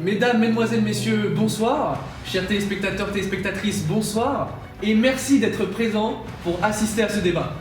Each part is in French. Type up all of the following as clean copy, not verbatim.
Mesdames, Mesdemoiselles, Messieurs, bonsoir. Chers téléspectateurs, téléspectatrices, bonsoir. Et merci d'être présents pour assister à ce débat.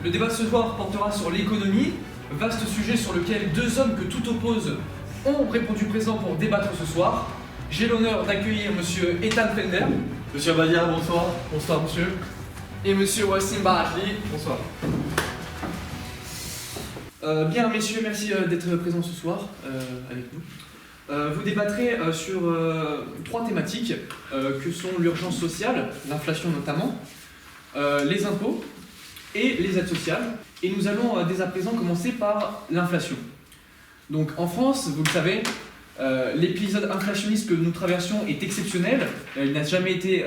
Le débat de ce soir portera sur l'économie, vaste sujet sur lequel deux hommes que tout oppose ont répondu présent pour débattre ce soir. J'ai l'honneur d'accueillir Monsieur Ethan Fender. Monsieur Abadia, bonsoir. Bonsoir monsieur. Et Monsieur Wassim Bahali. Bonsoir. Bien messieurs, merci d'être présents ce soir avec nous. Vous débattrez sur trois thématiques que sont l'urgence sociale, l'inflation notamment, les impôts et les aides sociales. Et nous allons dès à présent commencer par l'inflation. Donc en France, vous le savez, l'épisode inflationniste que nous traversons est exceptionnel. Il n'a jamais été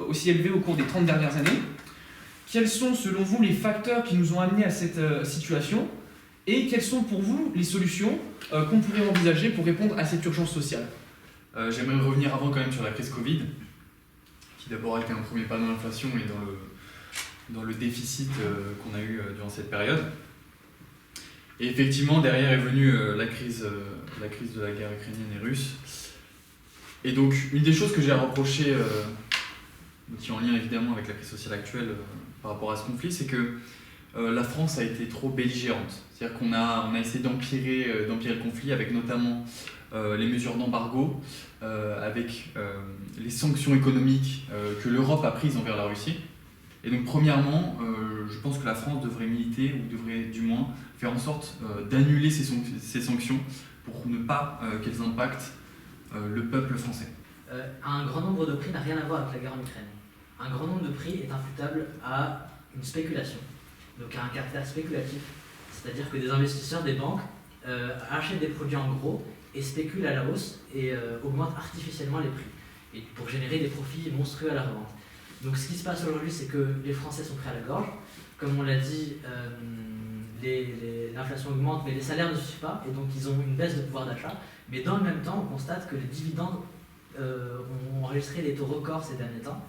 aussi élevé au cours des 30 dernières années. Quels sont selon vous les facteurs qui nous ont amenés à cette situation ? Et quelles sont pour vous les solutions qu'on pourrait envisager pour répondre à cette urgence sociale ? J'aimerais revenir avant quand même sur la crise Covid, qui d'abord a été un premier pas dans l'inflation et dans le déficit qu'on a eu durant cette période. Et effectivement, derrière est venue la crise de la guerre ukrainienne et russe. Et donc, une des choses que j'ai reproché, qui est en lien évidemment avec la crise sociale actuelle par rapport à ce conflit, c'est que la France a été trop belligérante. C'est-à-dire qu'on a essayé d'empirer le conflit avec notamment les mesures d'embargo, avec les sanctions économiques que l'Europe a prises envers la Russie. Et donc premièrement, je pense que la France devrait militer, ou devrait du moins faire en sorte d'annuler ces sanctions pour ne pas qu'elles impactent le peuple français. Un grand nombre de prix n'a rien à voir avec la guerre en Ukraine. Un grand nombre de prix est imputable à une spéculation, donc à un caractère spéculatif, c'est-à-dire que des investisseurs, des banques achètent des produits en gros et spéculent à la hausse et augmentent artificiellement les prix et pour générer des profits monstrueux à la revente. Donc ce qui se passe aujourd'hui, c'est que les Français sont pris à la gorge. Comme on l'a dit, l'inflation augmente, mais les salaires ne suivent pas, et donc ils ont une baisse de pouvoir d'achat. Mais dans le même temps, on constate que les dividendes ont enregistré des taux records ces derniers temps.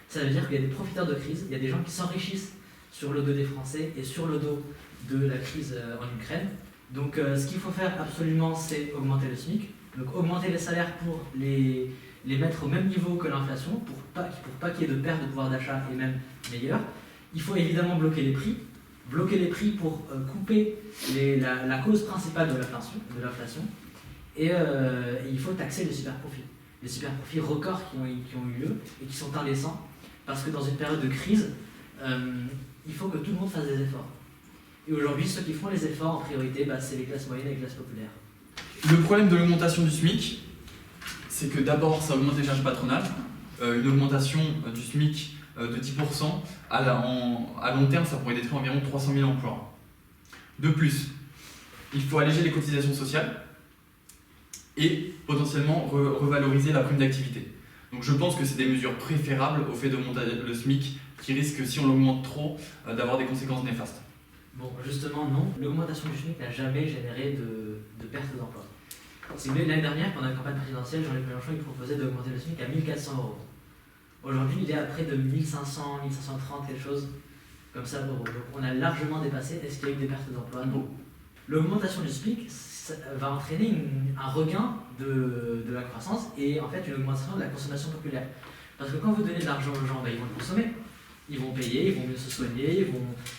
Ça veut dire qu'il y a des profiteurs de crise, il y a des gens qui s'enrichissent sur le dos des Français et sur le dos de la crise en Ukraine. Donc ce qu'il faut faire absolument, c'est augmenter le SMIC, donc augmenter les salaires pour les mettre au même niveau que l'inflation, pour pas qu'il y ait de perte de pouvoir d'achat et même meilleur. Il faut évidemment bloquer les prix pour couper la cause principale de l'inflation. Et il faut taxer les super-profits records qui ont eu lieu et qui sont indécents, parce que dans une période de crise, il faut que tout le monde fasse des efforts. Et aujourd'hui, ceux qui font les efforts en priorité, c'est les classes moyennes et les classes populaires. Le problème de l'augmentation du SMIC, c'est que d'abord ça augmente les charges patronales. Une augmentation du SMIC de 10%, à long terme, ça pourrait détruire environ 300 000 emplois. De plus, il faut alléger les cotisations sociales et potentiellement revaloriser la prime d'activité. Donc je pense que c'est des mesures préférables au fait d'augmenter le SMIC, qui risquent, si on l'augmente trop, d'avoir des conséquences néfastes. Bon, justement, non. L'augmentation du SMIC n'a jamais généré de perte d'emploi. Si vous voulez, l'année dernière, pendant la campagne présidentielle, Jean-Luc Mélenchon il proposait d'augmenter le SMIC à 1 400 €. Aujourd'hui, il est à près de 1 500, 1 530, quelque chose comme ça d'euros. Donc on a largement dépassé. Est-ce qu'il y a eu des pertes d'emploi ? Non. L'augmentation du SMIC va entraîner un regain de la croissance et en fait une augmentation de la consommation populaire. Parce que quand vous donnez de l'argent aux gens, ils vont le consommer. Ils vont payer, ils vont mieux se soigner,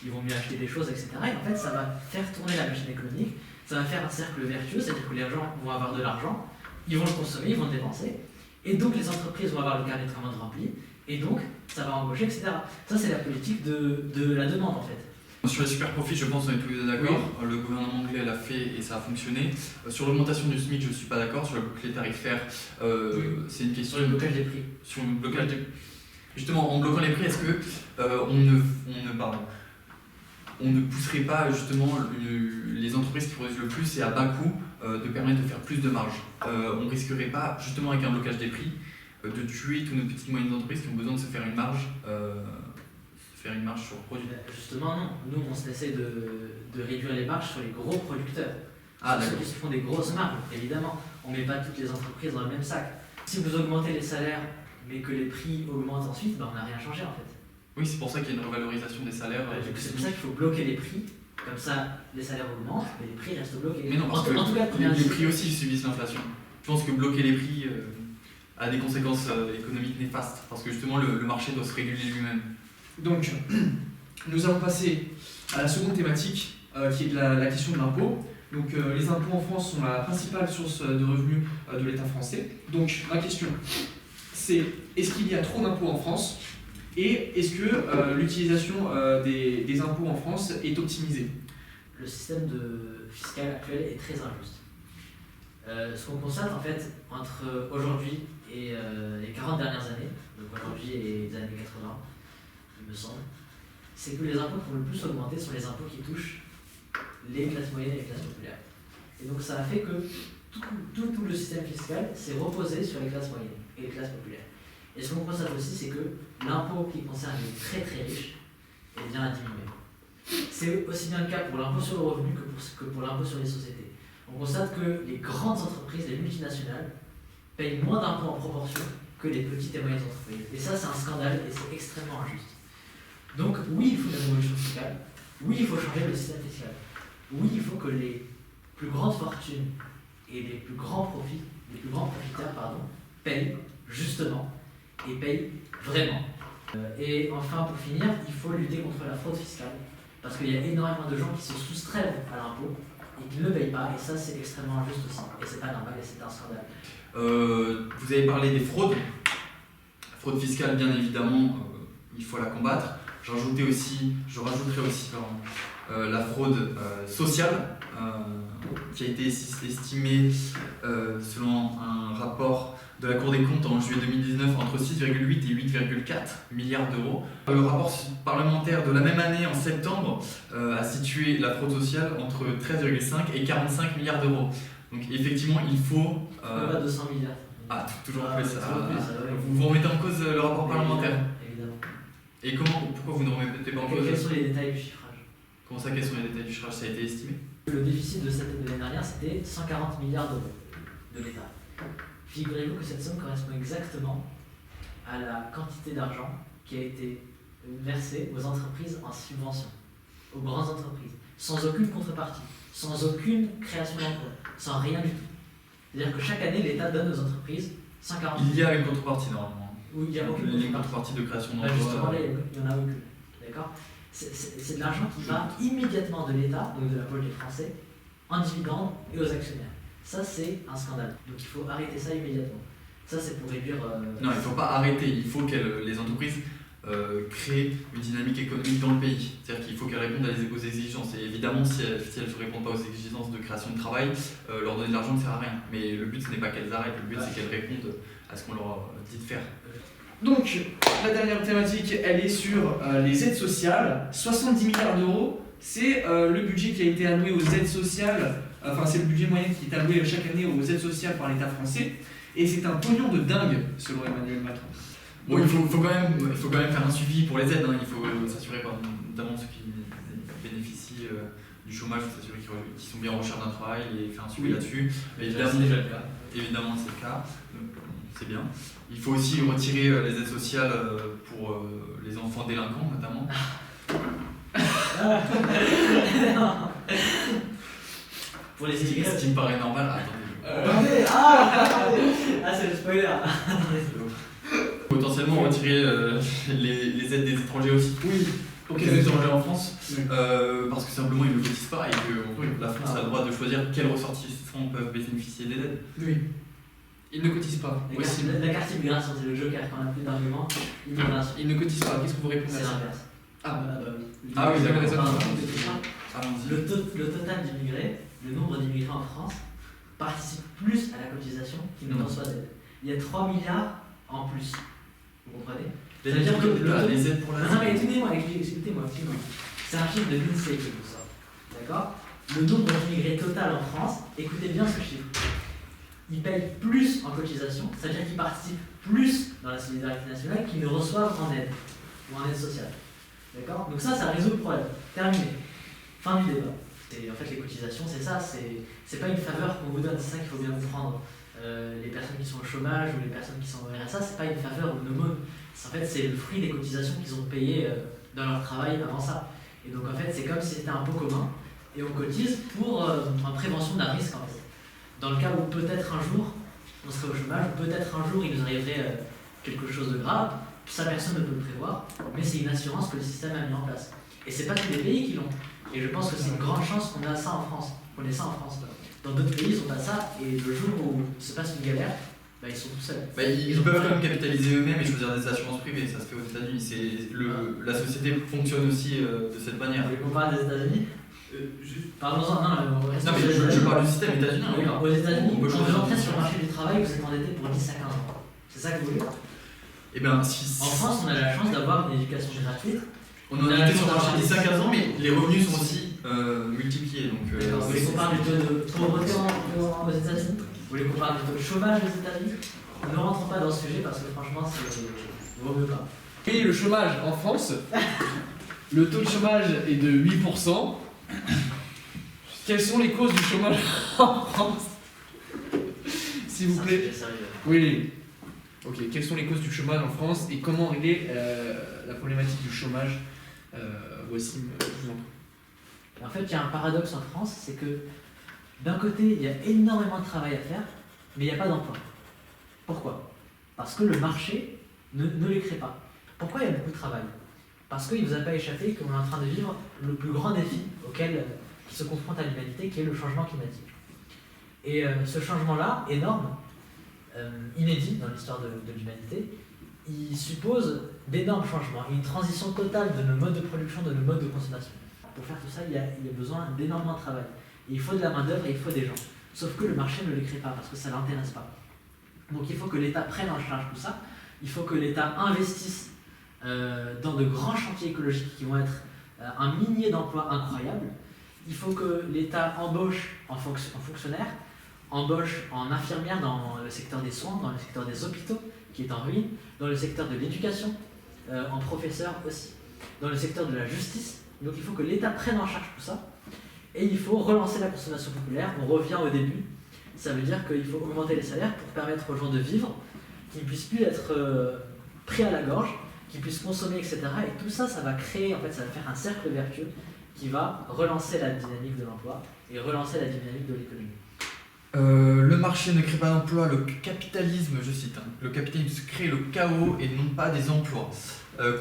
ils vont mieux acheter des choses, etc. Et en fait, ça va faire tourner la machine économique. Ça va faire un cercle vertueux, c'est-à-dire que les gens vont avoir de l'argent, ils vont le consommer, ils vont le dépenser, et donc les entreprises vont avoir le carnet de commandes rempli, et donc ça va embaucher, etc. Ça, c'est la politique de la demande, en fait. Sur les super profits, je pense qu'on est tous les deux d'accord. Oui. Le gouvernement anglais l'a fait et ça a fonctionné. Sur l'augmentation du SMIC, je ne suis pas d'accord. Sur le bouclier tarifaire, c'est une question... Sur le blocage des prix. Sur le blocage des... Justement, en bloquant les prix, est-ce que on ne pousserait pas justement les entreprises qui produisent le plus et à bas coût de permettre de faire plus de marge. On ne risquerait pas, justement avec un blocage des prix, de tuer toutes nos petites et moyennes entreprises qui ont besoin de se faire une marge sur le produit. Justement non, nous on essaie de réduire les marges sur les gros producteurs. Ceux qui se font des grosses marges, évidemment. On ne met pas toutes les entreprises dans le même sac. Si vous augmentez les salaires mais que les prix augmentent ensuite, on n'a rien changé en fait. Oui, c'est pour ça qu'il y a une revalorisation des salaires. C'est pour ça qu'il faut bloquer les prix, comme ça les salaires augmentent, mais les prix restent bloqués. Mais non, parce que les prix aussi subissent l'inflation. Je pense que bloquer les prix a des conséquences économiques néfastes, parce que justement le marché doit se réguler lui-même. Donc, nous allons passer à la seconde thématique, qui est de la question de l'impôt. Donc, les impôts en France sont la principale source de revenus de l'État français. Donc, ma question, c'est est-ce qu'il y a trop d'impôts en France et est-ce que l'utilisation des impôts en France est optimisée? Le système fiscal actuel est très injuste. Ce qu'on constate en fait entre aujourd'hui et les 40 dernières années, donc aujourd'hui et les années 80, il me semble, c'est que les impôts qui ont le plus augmenté sont les impôts qui touchent les classes moyennes et les classes populaires. Et donc ça a fait que tout le système fiscal s'est reposé sur les classes moyennes et les classes populaires. Et ce qu'on constate aussi, c'est que l'impôt qui concerne les très très riches est bien à diminuer. C'est aussi bien le cas pour l'impôt sur le revenu que pour l'impôt sur les sociétés. On constate que les grandes entreprises, les multinationales, payent moins d'impôts en proportion que les petites et moyennes entreprises. Et ça, c'est un scandale et c'est extrêmement injuste. Donc oui, il faut une révolution fiscale. Oui, il faut changer le système fiscal. Oui, il faut que les plus grandes fortunes et les plus grands profiteurs, payent justement et payent vraiment. Et enfin, pour finir, il faut lutter contre la fraude fiscale. Parce qu'il y a énormément de gens qui se soustraient à l'impôt et qui ne le payent pas, et ça c'est extrêmement injuste aussi, et c'est pas normal, et c'est un scandale. Vous avez parlé des fraudes. La fraude fiscale, bien évidemment, il faut la combattre. Je rajouterai aussi la fraude sociale, qui a été estimée, selon un rapport de la Cour des comptes en juillet 2019, entre 6,8 et 8,4 milliards d'euros. Le rapport parlementaire de la même année, en septembre, a situé la fraude sociale entre 13,5 et 45 milliards d'euros. Donc effectivement, il faut... Pas 200 milliards. Ah, toujours plus. Ouais. Vous remettez en cause le rapport parlementaire. Évidemment. Et pourquoi vous ne remettez pas en cause? Quels sont les détails du chiffrage? Comment ça, quels sont les détails du chiffrage? Ça a été estimé? Le déficit de l'année dernière, c'était 140 milliards d'euros de l'État. Figurez-vous que cette somme correspond exactement à la quantité d'argent qui a été versée aux entreprises en subvention, aux grandes entreprises, sans aucune contrepartie, sans aucune création d'emploi, sans rien du tout. C'est-à-dire que chaque année, l'État donne aux entreprises 140 milliards. Il y a une contrepartie normalement. Oui, il y a aucune contrepartie de création d'emploi. Justement, là, il n'y en a aucune. D'accord? C'est de l'argent qui va immédiatement de l'État, donc de la poche des Français, en dividendes et aux actionnaires. Ça, c'est un scandale. Donc il faut arrêter ça immédiatement. Ça, c'est pour réduire... Non, il ne faut pas arrêter. Il faut que les entreprises créent une dynamique économique dans le pays. C'est-à-dire qu'il faut qu'elles répondent aux exigences. Et évidemment, si elles ne répondent pas aux exigences de création de travail, leur donner de l'argent ne sert à rien. Mais le but, ce n'est pas qu'elles arrêtent. Le but, c'est qu'elles répondent à ce qu'on leur dit de faire. Donc, la dernière thématique, elle est sur les aides sociales. 70 milliards d'euros, c'est le budget qui a été alloué aux aides sociales. Enfin, c'est le budget moyen qui est alloué chaque année aux aides sociales par l'État français. Et c'est un pognon de dingue, selon Emmanuel Macron. Bon, il faut quand même faire un suivi pour les aides. Hein. Il faut s'assurer, notamment ceux qui bénéficient du chômage, s'assurer qu'ils sont bien en recherche d'un travail et faire un suivi là-dessus. Évidemment, c'est déjà le cas. Évidemment, c'est le cas. C'est bien. Il faut aussi retirer les aides sociales pour les enfants délinquants, notamment. Pour les immigrés. Ce qui me paraît normal. Attendez. C'est le spoiler. Potentiellement retirer les aides des étrangers aussi. Oui. Pour les étrangers en France, parce que simplement ils ne cotisent pas et que la France a le droit de choisir quels ressortissants peuvent bénéficier des aides. Oui. Ils ne cotisent pas. La carte immigration, c'est le joker quand on a plus d'arguments. Immigration. Ils ne cotisent pas. Qu'est-ce que vous répondez à C'est ça? l'inverse. Ah oui, d'accord. Le total d'immigrés, le nombre d'immigrés en France, participe plus à la cotisation qu'il ne reçoit d'aide. Il y a 3 milliards en plus. Vous comprenez? C'est-à-dire que les aides pour la... Non mais écoutez-moi. C'est un chiffre de l'INSEE qui vous sort. D'accord? Le nombre d'immigrés total en France, écoutez bien ce chiffre. Ils payent plus en cotisation, c'est-à-dire qu'ils participent plus dans la solidarité nationale qu'ils ne reçoivent en aide ou en aide sociale. D'accord? Donc ça résout le problème. Terminé. Fin du débat. Et en fait, les cotisations, c'est ça, c'est pas une faveur qu'on vous donne, c'est ça qu'il faut bien comprendre. Les personnes qui sont au chômage ou les personnes qui sont au RSA, c'est pas une faveur ou une aumône. En fait, c'est le fruit des cotisations qu'ils ont payées dans leur travail avant ça. Et donc, en fait, c'est comme si c'était un pot commun et on cotise pour en prévention d'un risque, en fait. Dans le cas où peut-être un jour, on serait au chômage, peut-être un jour il nous arriverait quelque chose de grave, ça personne ne peut le prévoir, mais c'est une assurance que le système a mis en place. Et c'est pas tous les pays qui l'ont. Et je pense que c'est une grande chance qu'on a ça en France. Qu'on ait ça en France. Dans d'autres pays, ils n'ont pas ça, et le jour où il se passe une galère, bah, ils sont tout seuls. Bah, ils peuvent quand même capitaliser eux-mêmes et choisir des assurances privées, ça se fait aux États-Unis. La société fonctionne aussi de cette manière. Vous voulez qu'on parle des États-Unis Parlons-en, non, on reste Non, mais je parle du système états-unien. Oui, aux États-Unis, On peut quand changer vous entrez de sur le marché du travail, vous êtes endetté pour 10 à 15 ans. C'est ça que vous voulez? Eh bien, En France, on a la chance d'avoir une éducation gratuite. on en a été sur le marché 10 à 15 ans, mais les revenus sont aussi multipliés. Donc, Vous voulez qu'on parle du taux de pauvreté aux États-Unis? Vous voulez qu'on parle du taux de chômage aux États-Unis? Ne rentrons pas dans ce sujet parce que franchement, c'est vaut mieux pas. Et le chômage en France, le taux de chômage est de 8%. Quelles sont les causes du chômage en France? S'il vous plaît. Oui. Ok, quelles sont les causes du chômage en France et comment régler la problématique du chômage? Voici, je vous en prie. En fait, il y a un paradoxe en France, c'est que d'un côté, il y a énormément de travail à faire, mais il n'y a pas d'emploi. Pourquoi? Parce que le marché ne les crée pas. Pourquoi il y a beaucoup de travail? Parce qu'il ne vous a pas échappé qu'on est en train de vivre le plus grand défi qui se confronte à l'humanité, qui est le changement climatique. Et ce changement-là, énorme, inédit dans l'histoire de l'humanité, il suppose d'énormes changements, une transition totale de nos modes de production, de nos modes de consommation. Pour faire tout ça, il y a besoin d'énormément de travail. Et il faut de la main-d'œuvre et il faut des gens. Sauf que le marché ne les crée pas parce que ça ne l'intéresse pas. Donc il faut que l'État prenne en charge tout ça, il faut que l'État investisse dans de grands chantiers écologiques qui vont être un millier d'emplois incroyables. Il faut que l'État embauche en fonctionnaires, embauche en infirmières dans le secteur des soins, dans le secteur des hôpitaux qui est en ruine, dans le secteur de l'éducation, en professeurs aussi, dans le secteur de la justice. Donc il faut que l'État prenne en charge tout ça et il faut relancer la consommation populaire. On revient au début, ça veut dire qu'il faut augmenter les salaires pour permettre aux gens de vivre, qu'ils ne puissent plus être pris à la gorge, qu'ils puissent consommer, etc. Et tout ça, ça va créer, en fait, ça va faire un cercle vertueux qui va relancer la dynamique de l'emploi et relancer la dynamique de l'économie. le marché ne crée pas d'emplois, le capitalisme, je cite, le capitalisme crée le chaos et non pas des emplois.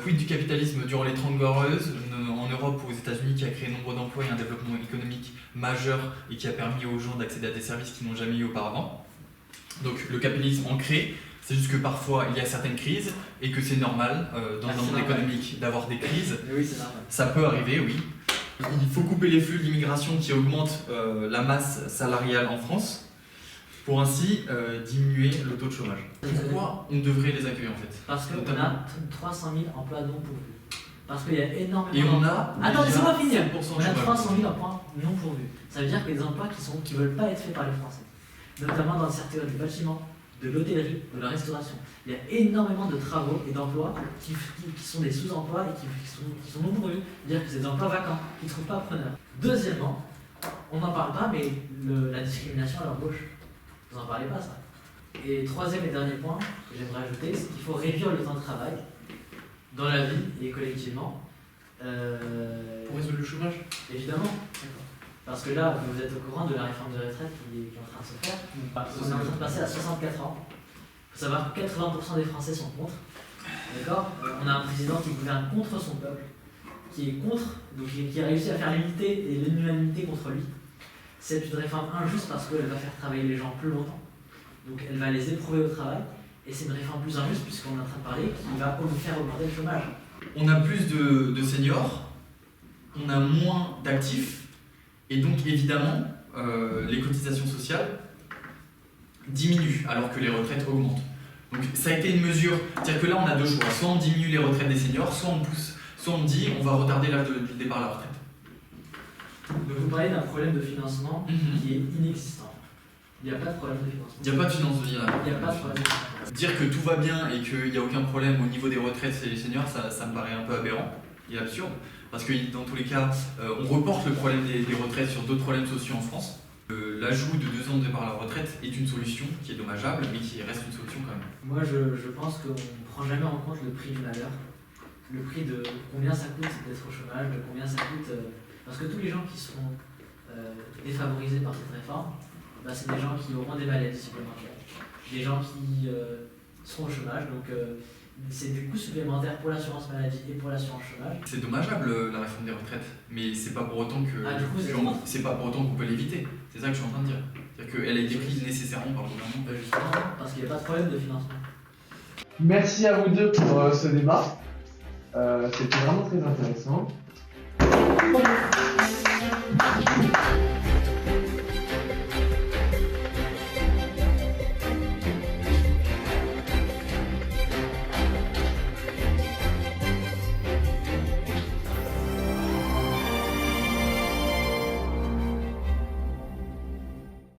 Quid du capitalisme durant les 30 Glorieuses en Europe ou aux États-Unis qui a créé nombre d'emplois et un développement économique majeur et qui a permis aux gens d'accéder à des services qu'ils n'ont jamais eu auparavant. Donc le capitalisme en crée, c'est juste que parfois il y a certaines crises et que c'est normal dans un monde économique d'avoir des crises. Oui, c'est normal. Ça peut arriver, oui. Il faut couper les flux de l'immigration qui augmentent la masse salariale en France pour ainsi diminuer le taux de chômage. Pourquoi on devrait les accueillir en fait? Parce qu'on a 300 000 emplois non pourvus. Parce qu'il y a énormément Et on a. Attends, laissez-moi finir. 7% On a 300 000 emplois non pourvus. Ça veut dire que des emplois qui ne veulent pas être faits par les Français. Notamment dans le secteur du bâtiment, de l'hôtellerie, de la restauration. Il y a énormément de travaux et d'emplois qui sont des sous-emplois et qui sont non pourvus. C'est-à-dire que c'est des emplois vacants, qui ne trouvent pas preneur. Deuxièmement, on n'en parle pas, mais la discrimination à l'embauche. Vous n'en parlez pas, ça. Et troisième et dernier point que j'aimerais ajouter, c'est qu'il faut réduire le temps de travail dans la vie et collectivement. Pour résoudre le chômage? Évidemment. Parce que là, vous êtes au courant de la réforme de retraite qui est en train de se faire. On est en train de passer à 64 ans. Il faut savoir que 80% des Français sont contre. D'accord? On a un président qui gouverne contre son peuple, qui est contre, donc qui a réussi à faire l'unité et l'unanimité contre lui. C'est une réforme injuste parce qu'elle va faire travailler les gens plus longtemps. Donc elle va les éprouver au travail. Et c'est une réforme plus injuste puisqu'on est en train de parler qui va faire augmenter le chômage. On a plus de seniors, on a moins d'actifs, et donc évidemment, les cotisations sociales diminuent alors que les retraites augmentent. Donc ça a été une mesure, c'est-à-dire que là on a deux choix, soit on diminue les retraites des seniors, soit on dit on va retarder l'âge du départ à la retraite. Donc vous parlez d'un problème de financement qui est inexistant. Il n'y a pas de problème de financement. Il n'y a pas de financement. Il n'y a pas de problème de financement. Dire que tout va bien et qu'il n'y a aucun problème au niveau des retraites chez les seniors, ça me paraît un peu aberrant et absurde. Parce que dans tous les cas, on reporte le problème des retraites sur d'autres problèmes sociaux en France. L'ajout de 2 ans de départ à la retraite est une solution qui est dommageable, mais qui reste une solution quand même. Moi, je pense qu'on ne prend jamais en compte le prix du malheur, le prix de combien ça coûte d'être au chômage, de combien ça coûte. Parce que tous les gens qui seront défavorisés par cette réforme, c'est des gens qui auront des maladies supplémentaires, des gens qui seront au chômage, donc c'est des coûts supplémentaires pour l'assurance maladie et pour l'assurance chômage. C'est dommageable la réforme des retraites, mais c'est pas pour autant que c'est pas pour autant qu'on peut l'éviter. C'est ça que je suis en train de dire. C'est-à-dire qu'elle a été prise nécessairement par le gouvernement. Justement, parce qu'il n'y a pas de problème de financement. Merci à vous deux pour ce débat. C'était vraiment très intéressant.